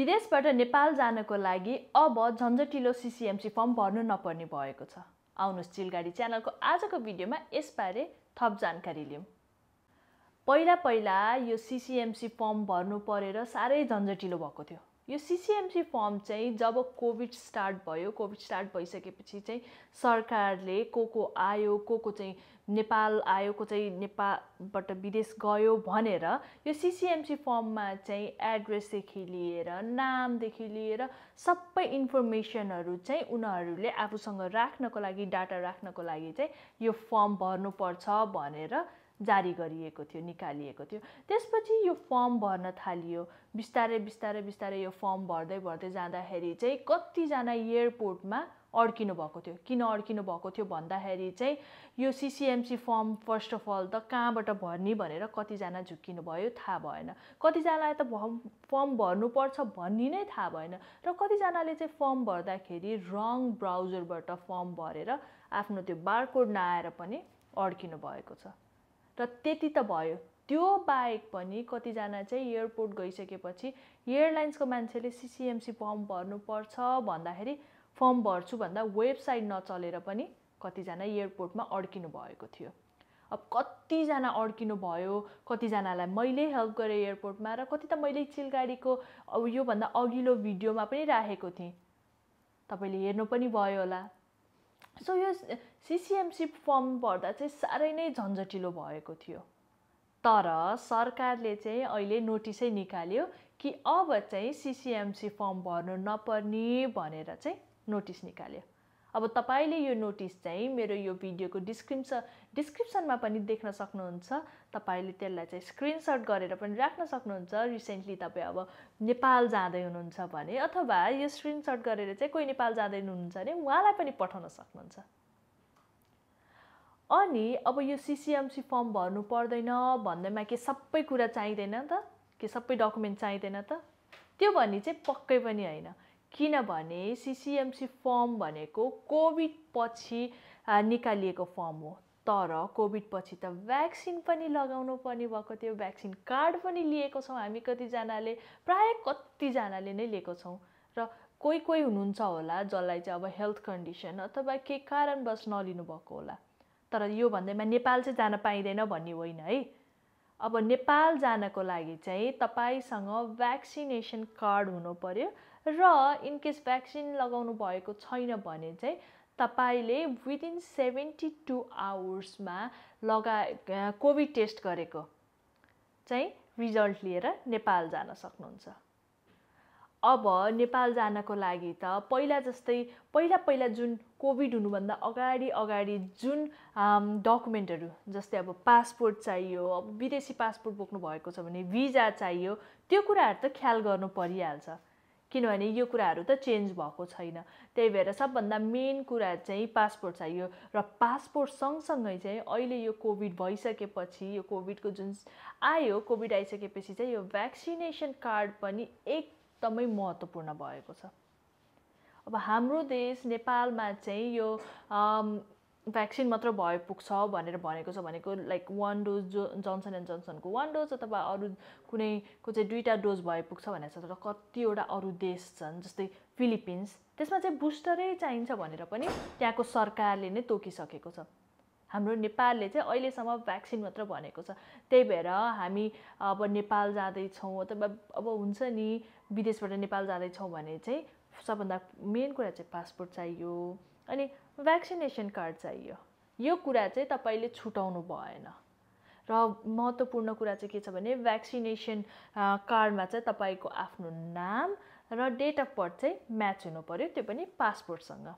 विदेशबाट नेपाल जानको लागि अब झन्झटिलो सीसीएमसी फर्म भर्नु नपर्ने भएको छ। आउनुस् चिलगाडी च्यानलको आजको भिडियोमा यसबारे थप जानकारी लियौं। पहिला यो सीसीएमसी फर्म भर्नु परेर साह्रै झन्झटिलो भएको थियो। यो सीसीएमसी फर्म चाहिँ जब कोभिड स्टार्ट भयो, कोभिड स्टार्ट भइसकेपछि चाहिँ सरकारले को आयो, को चाहिँ नेपाल आयो, को चाहिँ नेपालबाट विदेश गयो भनेर यो सीसीएमसी फर्ममा चाहिँ एड्रेसदेखि लिएर नामदेखि लिएर सबै इन्फर्मेसनहरु चाहिँ उनीहरूले आफूसँग राख्नको लागि, डाटा राख्नको लागि चाहिँ यो फर्म भर्नुपर्छ भनेर जारी गरिएको थियो, निकालिएको थियो। त्यसपछि यो फर्म भर्न थालियो। बिस्तारै यो फर्म भर्दै जाँदाखेरि चाहिँ कतिजना एयरपोर्टमा अड्किनु भएको थियो। किन अड्किनु भएको थियो भन्दाखेरि चाहिँ यो CCMC firm first of all त कहाँबाट भर्ने भनेर कतिजना झुक्किनु भयो थाहा भएन। कतिजनालाई त फर्म भर्नुपर्छ भन्ने नै थाहा भएन र कतिजनाले चाहिँ फर्म भर्दाखेरि रङ ब्राउजरबाट फर्म भरेर आफ्नो त्यो बारकोड नआएर पनि अड्किनु भएको छ। र त्यति त भयो, त्यो बाहेक पनि कतिजना चाहिँ एयरपोर्ट गइसकेपछि एयरलाइन्सको मान्छेले सीसीएमसी फर्म भर्नुपर्छ भन्दाखेरि फर्म भर्छु भन्दा वेबसाइट नचलेर पनि कतिजना एयरपोर्टमा अड्किनु भएको थियो। अब कतिजना अड्किनु भयो, कतिजनालाई मैले हेल्प गरेँ एयरपोर्टमा र कति त मैले चिलगाडीको अब यो भन्दा अघिल्लो भिडियोमा पनि राखेको थिएँ, तपाईले हेर्नु पनि भयो होला। सो यो सीसीएमसी फर्म भर्दा चाहिँ साह्रै नै झन्झटिलो भएको थियो। तर सरकारले चाहिँ अहिले नोटिसै निकाल्यो कि अब चाहिँ सीसीएमसी फर्म भर्नु नपर्ने भनेर चाहिँ नोटिस निकाल्यो। अब तपाईले यो नोटिस चाहिँ मेरो यो भिडियोको डिस्क्रिप्सनमा पनि देख्न सक्नुहुन्छ। तपाईले त्यसलाई चाहिँ स्क्रिनशट गरेर पनि राख्न सक्नुहुन्छ। रिसेन्टली तपाई अब नेपाल जाँदै हुनुहुन्छ भने अथवा यो स्क्रिनशट गरेर चाहिँ कोही नेपाल जाँदै हुनुहुन्छ भने उहाँलाई पनि पठाउन सक्नुहुन्छ। अनि अब यो सीसीएमसी फर्म भर्नु पर्दैन भन्दैमा के सबै कुरा चाहिदैन त? के सबै डकुमेन्ट चाहिदैन त? त्यो भन्ने चाहिँ पक्कै पनि हैन। किनभने सीसीएमसी फर्म भनेको कोभिड पछि निकालिएको फर्म हो। तर कोभिड पछि त भ्याक्सिन पनि लगाउनु पर्ने भएको थियो, भ्याक्सिन कार्ड पनि लिएको छौं हामी कतिजनाले, प्राय कतिजनाले नै लिएको छौं। र कोही हुनुहुन्छ होला जसलाई चाहिँ अब हेल्थ कन्डिसन अथवा के कारणवश नलिनु भएको होला। तर यो भन्दैमा नेपाल चाहिँ जान पाइदैन भन्ने होइन है। अब नेपाल जानको लागि चाहिँ तपाईसँग भ्याक्सिनेसन कार्ड हुनु पर्यो र इनकेस भ्याक्सिन लगाउनु भएको छैन भने चाहिँ तपाईले विदिन 72 आवर्समा कोभिड टेस्ट गरेको चाहिँ रिजल्ट लिएर नेपाल जान सक्नुहुन्छ। अब नेपाल जानको लागि त पहिला जस्तै पहिला जुन कोभिड हुनुभन्दा अगाडि जुन डकुमेन्टहरु जस्तै अब पासपोर्ट चाहियो, अब विदेशी पासपोर्ट बोक्नु भएको छ भने भिजा चाहियो, त्यो कुराहरु त ख्याल गर्नु परिहाल्छ। किनभने यो कुराहरु त चेन्ज भएको छैन। त्यही भएर सबभन्दा मेन कुरा चाहिँ पासपोर्ट चाहियो र पासपोर्ट सँगसँगै चाहिँ अहिले यो कोभिड भइसकेपछि, यो कोभिडको जुन आयो, कोभिड आइसकेपछि चाहिँ यो भ्याक्सिनेसन कार्ड पनि एकदमै महत्त्वपूर्ण भएको छ। अब हाम्रो देश नेपालमा चाहिँ यो भ्याक्सिन मात्र भए पुग्छ भनेर भनेको छ। भनेको लाइक 1 डोज जोन्सन एन्ड जोन्सनको 1 डोज अथवा अरु कुनैको चाहिँ 2टा डोज भए पुग्छ भनेको छ। तर कतिवटा अरु देश छन् जस्तै फिलिपिन्स, त्यसमा चाहिँ बुस्टरै चाहिन्छ भनेर पनि त्यहाँको सरकारले नै तोकिसकेको छ। हाम्रो नेपालले चाहिँ अहिलेसम्म भ्याक्सिन मात्र भनेको छ। त्यही भएर हामी अब नेपाल जाँदै छौं अथवा अब हुन्छ नि विदेशबाट नेपाल जाँदै छौं भने चाहिँ सबभन्दा मेन कुरा चाहिँ पासपोर्ट चाहियो अनि भ्याक्सिनेसन कार्ड चाहियो। यो कुरा चाहिँ तपाईले छुटाउनु भएन। र महत्त्वपूर्ण कुरा चाहिँ के छ भने भ्याक्सिनेसन कार्डमा चाहिँ तपाईको आफ्नो नाम र डेट अफ बर्थ चाहिँ म्याच हुनु पर्यो, त्यो पनि पासपोर्टसँग।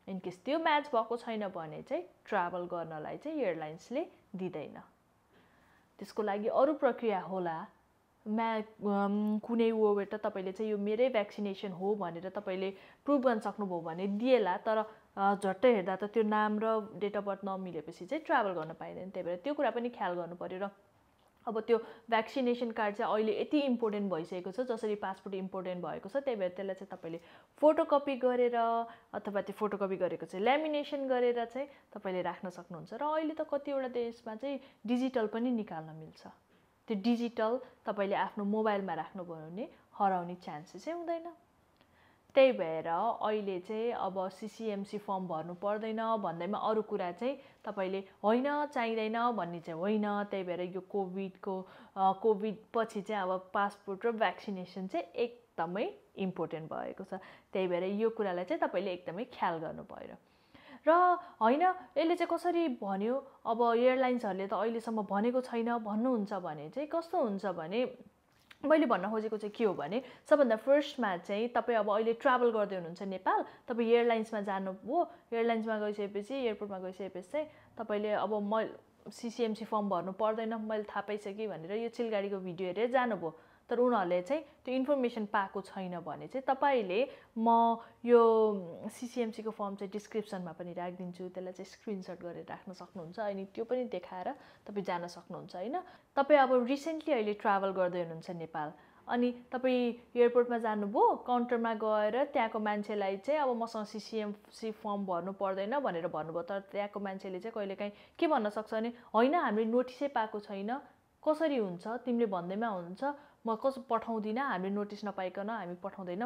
इनकेस त्यो म्याच भएको छैन भने चाहिँ ट्राभल गर्नलाई चाहिँ एयरलाइन्सले दिदैन। त्यसको लागि अरु प्रक्रिया होला। कुनै वेबाट तपाईले चाहिँ यो मेरै भ्याक्सिनेसन हो भनेर तपाईले प्रुभ गर्न सक्नुभयो भने दिएला। तर झट्टै हेर्दा त त्यो नाम र डेट अफ बर्थ नमिलेपछि चाहिँ ट्राभल गर्न पाइदैन। त्यही भएर त्यो कुरा पनि ख्याल गर्नु पर्यो। र अब त्यो भ्याक्सिनेसन कार्ड चाहिँ अहिले यति इम्पोर्टेन्ट भइसकेको छ जसरी पासपोर्ट इम्पोर्टेन्ट भएको छ। त्यही भएर त्यसलाई चाहिँ तपाईले फोटोकपी गरेर अथवा त्यो फोटोकपी गरेको चाहिँ ल्यामिनेसन गरेर चाहिँ तपाईले राख्न सक्नुहुन्छ। र अहिले त कतिवटा देशमा चाहिँ डिजिटल पनि निकाल्न मिल्छ। त्यो डिजिटल तपाईले आफ्नो मोबाइलमा राख्नुभयो भने हराउने चान्सेस चाहिँ हुँदैन। त्यही भएर अहिले चाहिँ अब CCMC फर्म भर्नु पर्दैन भन्दैमा अरू कुरा चाहिँ तपाईले होइन चाहिँदैन भन्ने चाहिँ होइन। त्यही भएर यो कोभिड पछि चाहिँ अब पासपोर्ट र भ्याक्सिनेसन चाहिँ एकदमै इम्पोर्टेन्ट भएको छ। त्यही भएर यो कुरालाई चाहिँ तपाईले एकदमै ख्याल गर्नु पर्यो। र होइन यसले चाहिँ कसरी भन्यो, अब एयरलाइन्सहरूले त अहिलेसम्म भनेको छैन भन्नुहुन्छ भने चाहिँ कस्तो हुन्छ भने मैले भन्न खोजेको चाहिँ के हो भने सबभन्दा फर्स्टमा चाहिँ तपाईँ अब अहिले ट्राभल गर्दै हुनुहुन्छ नेपाल, तपाईँ एयरलाइन्समा जानुभयो, एयरलाइन्समा गइसकेपछि एयरपोर्टमा गइसकेपछि चाहिँ तपाईँले अब म CCMC फर्म भर्नु पर्दैन मैले थाहा पाइसकेँ भनेर यो चिलगाडीको भिडियो हेरेर जानुभयो, तर उनीहरूले चाहिँ त्यो इन्फर्मेसन पाएको छैन भने चाहिँ तपाईँले म यो CCMC को फर्म चाहिँ डिस्क्रिप्सनमा पनि राखिदिन्छु, त्यसलाई चाहिँ स्क्रिनसट गरेर राख्न सक्नुहुन्छ अनि त्यो पनि देखाएर तपाईँ जान सक्नुहुन्छ होइन। तपाईँ अब रिसेन्टली अहिले ट्राभल गर्दै हुनुहुन्छ नेपाल अनि तपाईँ एयरपोर्टमा जानुभयो, काउन्टरमा गएर त्यहाँको मान्छेलाई चाहिँ अब मसँग CCMC फर्म भर्नु पर्दैन भनेर भन्नुभयो, तर त्यहाँको मान्छेले चाहिँ कहिलेकाहीँ के भन्न सक्छ भने होइन हामीले नोटिसै पाएको छैन, कसरी हुन्छ तिमीले भन्दैमा हुन्छ, म कसो पठाउँदिनँ, हामीले नोटिस नपाइकन हामी पठाउँदैन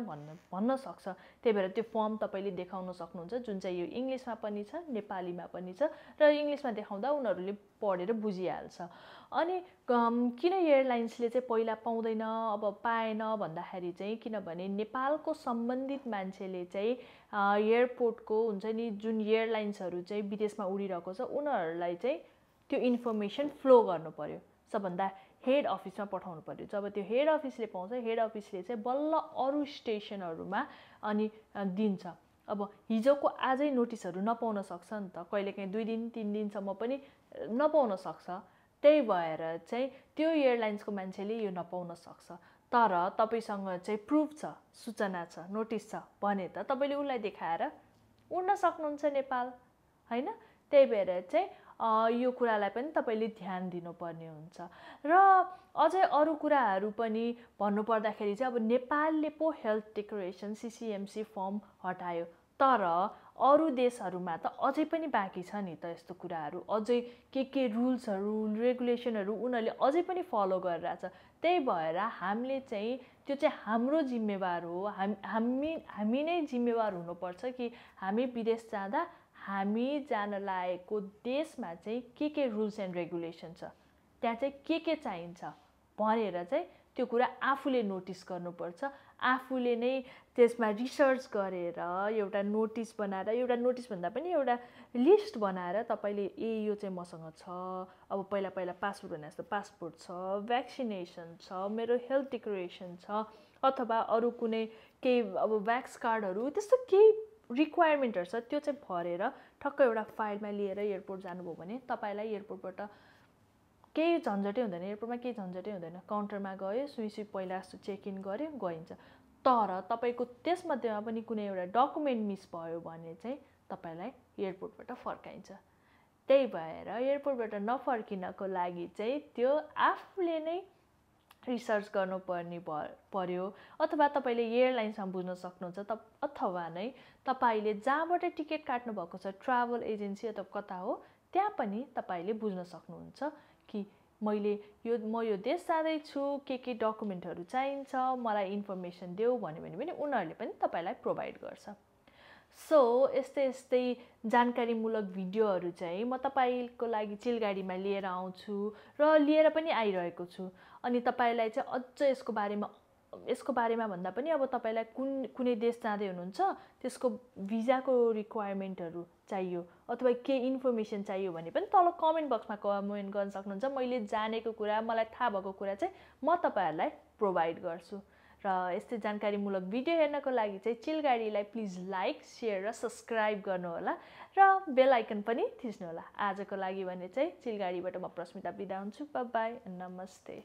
भन्न सक्छ। त्यही भएर त्यो फर्म तपाईँले देखाउन सक्नुहुन्छ जुन चाहिँ यो इङ्ग्लिसमा पनि छ नेपालीमा पनि छ र इङ्ग्लिसमा देखाउँदा उनीहरूले पढेर बुझिहाल्छ। अनि किन एयरलाइन्सले चाहिँ पहिला पाउँदैन अब पाएन भन्दाखेरि चाहिँ किनभने नेपालको सम्बन्धित मान्छेले चाहिँ एयरपोर्टको हुन्छ नि जुन एयरलाइन्सहरू चाहिँ विदेशमा उडिरहेको छ उनीहरूलाई चाहिँ त्यो इन्फर्मेसन फ्लो गर्नु पर्यो, सबभन्दा हेड अफिसमा पठाउनु पर्यो। जब त्यो हेड अफिसले पाउँछ हेड अफिसले चाहिँ बल्ल अरू स्टेसनहरूमा अनि दिन्छ। अब हिजोको आजै नोटिसहरू नपाउन सक्छ नि त, कहिलेकाहीँ 2 दिन 3 दिनसम्म पनि नपाउन सक्छ। त्यही भएर चाहिँ त्यो एयरलाइन्सको मान्छेले यो नपाउन सक्छ, तर तपाईसँग चाहिँ प्रुफ छ, सूचना छ, नोटिस छ भने त तपाईँले उसलाई देखाएर उड्न सक्नुहुन्छ नेपाल होइन। त्यही भएर चाहिँ यो कुरालाई पनि तपाईँले ध्यान दिनुपर्ने हुन्छ। र अझै अरू कुराहरू पनि भन्नुपर्दाखेरि चाहिँ अब नेपालले पो हेल्थ डिक्लेरेसन CCMC फर्म हटायो, तर अरू देशहरूमा त अझै पनि बाँकी छ नि त यस्तो कुराहरू, अझै के रुल्सहरू रेगुलेसनहरू उनीहरूले अझै पनि फलो गरिरहेछ। त्यही भएर हामीले चाहिँ त्यो चाहिँ हाम्रो जिम्मेवार हो, हामी नै जिम्मेवार हुनुपर्छ कि हामी विदेश जाँदा हामी जान लागेको देशमा चाहिँ के रुल्स एन्ड रेगुलेसन छ, त्यहाँ चाहिँ के चाहिन्छ भनेर चाहिँ त्यो कुरा आफूले नोटिस गर्नुपर्छ। आफूले नै त्यसमा रिसर्च गरेर एउटा नोटिस बनाएर, एउटा नोटिस भन्दा पनि एउटा लिस्ट बनाएर तपाईँले यो चाहिँ मसँग छ, अब पहिला पासपोर्ट भने जस्तो पासपोर्ट छ, भ्याक्सिनेसन छ, मेरो हेल्थ डिक्लेरेसन छ, अथवा अरू कुनै केही अब भ्याक्स कार्डहरू त्यस्तो केही रिक्वायरमेन्टहरू छ त्यो चाहिँ भरेर ठक्क एउटा फाइलमा लिएर एयरपोर्ट जानुभयो भने तपाईँलाई एयरपोर्टबाट केही झन्झटै हुँदैन, एयरपोर्टमा केही झन्झटै हुँदैन। काउन्टरमा गयो सुई पहिला जस्तो चेक इन गर्यो गइन्छ। तर तपाईँको त्यसमध्येमा पनि कुनै एउटा डकुमेन्ट मिस भयो भने चाहिँ तपाईँलाई एयरपोर्टबाट फर्काइन्छ। त्यही भएर एयरपोर्टबाट नफर्किनको लागि चाहिँ त्यो आफूले नै रिसर्च गर्नुपर्ने पर्यो, अथवा तपाईँले एयरलाइन्समा बुझ्न सक्नुहुन्छ अथवा नै तपाईँले जहाँबाट टिकट काट्नु भएको छ ट्राभल एजेन्सी अथवा कता हो त्यहाँ पनि तपाईँले बुझ्न सक्नुहुन्छ कि म यो देश जाँदैछु, के डकुमेन्टहरू चाहिन्छ मलाई इन्फर्मेसन देऊ भन्यो भने पनि उनीहरूले पनि तपाईँलाई प्रोभाइड गर्छ। सो यस्तै जानकारीमूलक भिडियोहरू चाहिँ म तपाईँको लागि चिलगाडीमा लिएर आउँछु र लिएर पनि आइरहेको छु। अनि तपाईँलाई चाहिँ अझ यसको बारेमा भन्दा पनि अब तपाईँलाई कुनै देश जाँदै हुनुहुन्छ त्यसको भिजाको रिक्वायरमेन्टहरू चाहियो अथवा के इन्फर्मेसन चाहियो भने पनि तल कमेन्ट बक्समा कमेन्ट गर्न सक्नुहुन्छ। मैले जानेको कुरा मलाई थाहा भएको कुरा चाहिँ म तपाईँहरूलाई प्रोभाइड गर्छु। र यस्तै जानकारीमूलक भिडियो हेर्नको लागि चाहिँ चिलगाडीलाई प्लिज लाइक सेयर र सब्सक्राइब गर्नुहोला र बेल आइकन पनि थिच्नुहोला। आजको लागि भने चाहिँ चिलगाडीबाट म प्रस्मिता बिदा हुन्छु। बाइ बाइ, नमस्ते।